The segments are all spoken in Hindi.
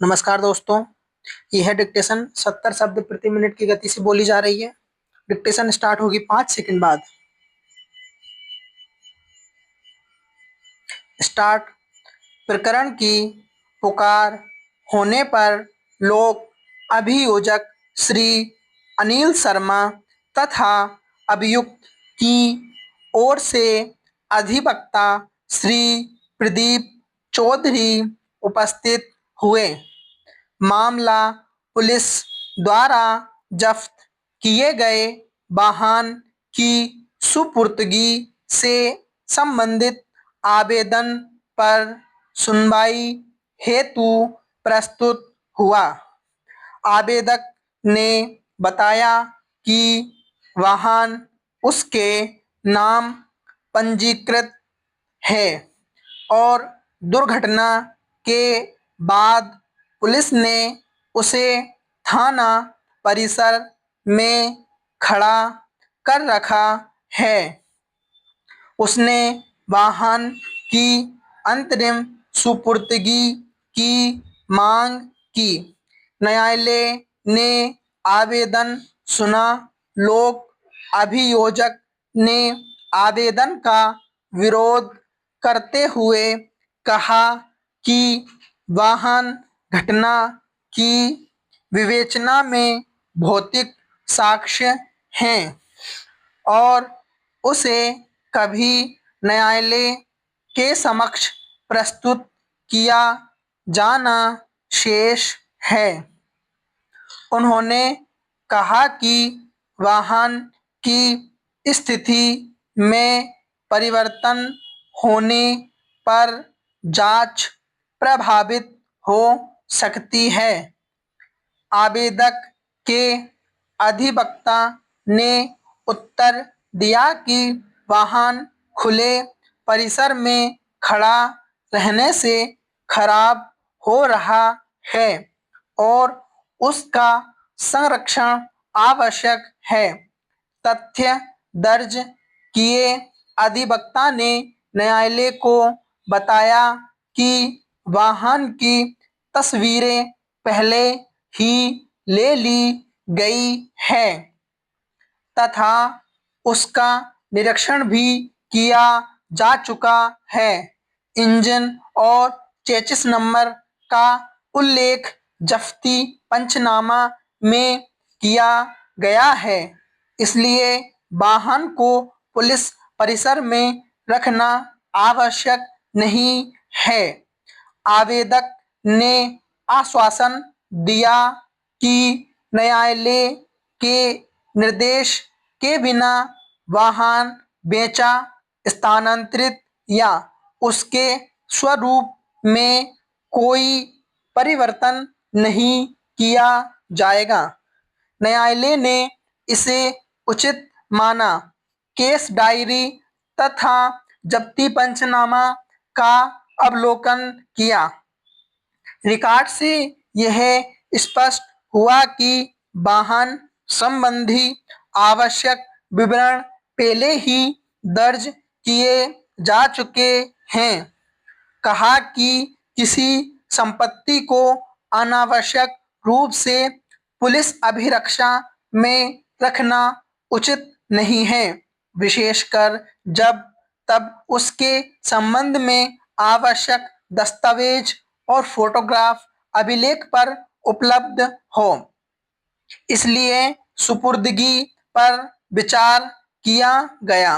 नमस्कार दोस्तों। यह डिक्टेशन 70 शब्द प्रति मिनट की गति से बोली जा रही है। डिक्टेशन स्टार्ट होगी 5 सेकंड बाद। स्टार्ट। प्रकरण की पुकार होने पर लोक अभियोजक श्री अनिल शर्मा तथा अभियुक्त की ओर से अधिवक्ता श्री प्रदीप चौधरी उपस्थित हुए। मामला पुलिस द्वारा जब्त किए गए वाहन की सुपुर्दगी से संबंधित आवेदन पर सुनवाई हेतु प्रस्तुत हुआ। आवेदक ने बताया कि वाहन उसके नाम पंजीकृत है और दुर्घटना के बाद पुलिस ने उसे थाना परिसर में खड़ा कर रखा है। उसने वाहन की अंतरिम सुपुर्दगी की मांग की। न्यायालय ने आवेदन सुना। लोक अभियोजक ने आवेदन का विरोध करते हुए कहा कि वाहन घटना की विवेचना में भौतिक साक्ष्य हैं और उसे कभी न्यायालय के समक्ष प्रस्तुत किया जाना शेष है। उन्होंने कहा कि वाहन की स्थिति में परिवर्तन होने पर जांच प्रभावित हो सकती है। आवेदक के अधिवक्ता ने उत्तर दिया कि वाहन खुले परिसर में खड़ा रहने से खराब हो रहा है और उसका संरक्षण आवश्यक है। तथ्य दर्ज किए अधिवक्ता ने न्यायालय को बताया कि वाहन की तस्वीरें पहले ही ले ली गई है तथा उसका निरीक्षण भी किया जा चुका है। इंजन और चेसिस नंबर का उल्लेख जब्ती पंचनामा में किया गया है, इसलिए वाहन को पुलिस परिसर में रखना आवश्यक नहीं है। आवेदक ने आश्वासन दिया कि न्यायालय के निर्देश के बिना वाहन बेचा, स्थानांतरित या उसके स्वरूप में कोई परिवर्तन नहीं किया जाएगा। न्यायालय ने इसे उचित माना। केस डायरी तथा जब्ती पंचनामा का अवलोकन किया। रिकॉर्ड से यह स्पष्ट हुआ कि वाहन संबंधी आवश्यक विवरण पहले ही दर्ज किए जा चुके हैं। कहा कि किसी संपत्ति को अनावश्यक रूप से पुलिस अभिरक्षा में रखना उचित नहीं है, विशेषकर जब तब उसके संबंध में आवश्यक दस्तावेज और फोटोग्राफ अभिलेख पर उपलब्ध हो। इसलिए सुपुर्दगी पर विचार किया गया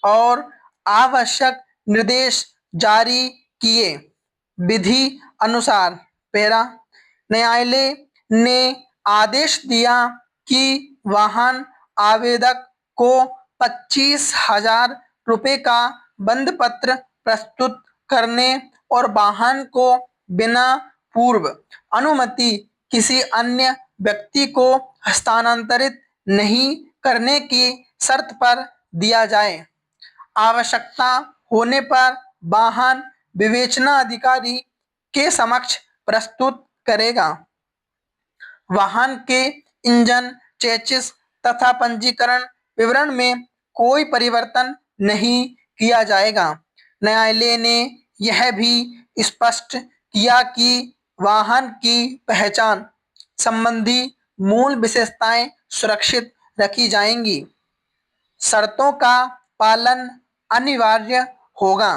और आवश्यक निर्देश जारी किए। विधि अनुसार पैरा न्यायालय ने आदेश दिया कि वाहन आवेदक को 25,000 रुपये का बंद पत्र प्रस्तुत करने और वाहन को बिना पूर्व अनुमति किसी अन्य व्यक्ति को हस्तांतरित नहीं करने की शर्त पर दिया जाए। आवश्यकता होने पर वाहन विवेचना अधिकारी के समक्ष प्रस्तुत करेगा। वाहन के इंजन, चेसिस तथा पंजीकरण विवरण में कोई परिवर्तन नहीं किया जाएगा। न्यायालय ने यह भी स्पष्ट किया कि वाहन की पहचान संबंधी मूल विशेषताएं सुरक्षित रखी जाएंगी। शर्तों का पालन अनिवार्य होगा,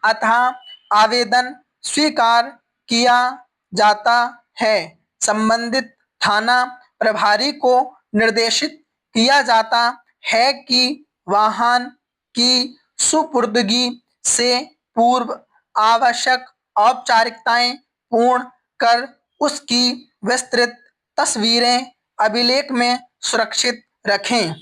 अतः आवेदन स्वीकार किया जाता है। संबंधित थाना प्रभारी को निर्देशित किया जाता है कि वाहन की सुपुर्दगी से पूर्व आवश्यक औपचारिकताएं पूर्ण कर उसकी विस्तृत तस्वीरें अभिलेख में सुरक्षित रखें।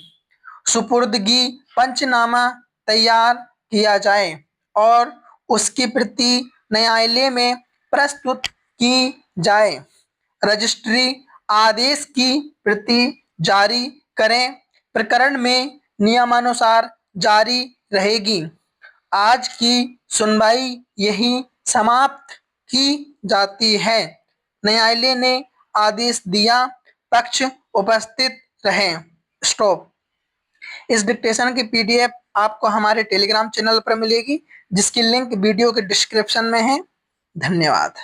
सुपुर्दगी पंचनामा तैयार किया जाए और उसकी प्रति न्यायालय में प्रस्तुत की जाए। रजिस्ट्री आदेश की प्रति जारी करें, प्रकरण में नियमानुसार जारी रहेगी। आज की सुनवाई यही समाप्त की जाती है। न्यायालय ने आदेश दिया, पक्ष उपस्थित रहें। स्टॉप। इस डिक्टेशन की पीडीएफ आपको हमारे टेलीग्राम चैनल पर मिलेगी, जिसकी लिंक वीडियो के डिस्क्रिप्शन में है। धन्यवाद।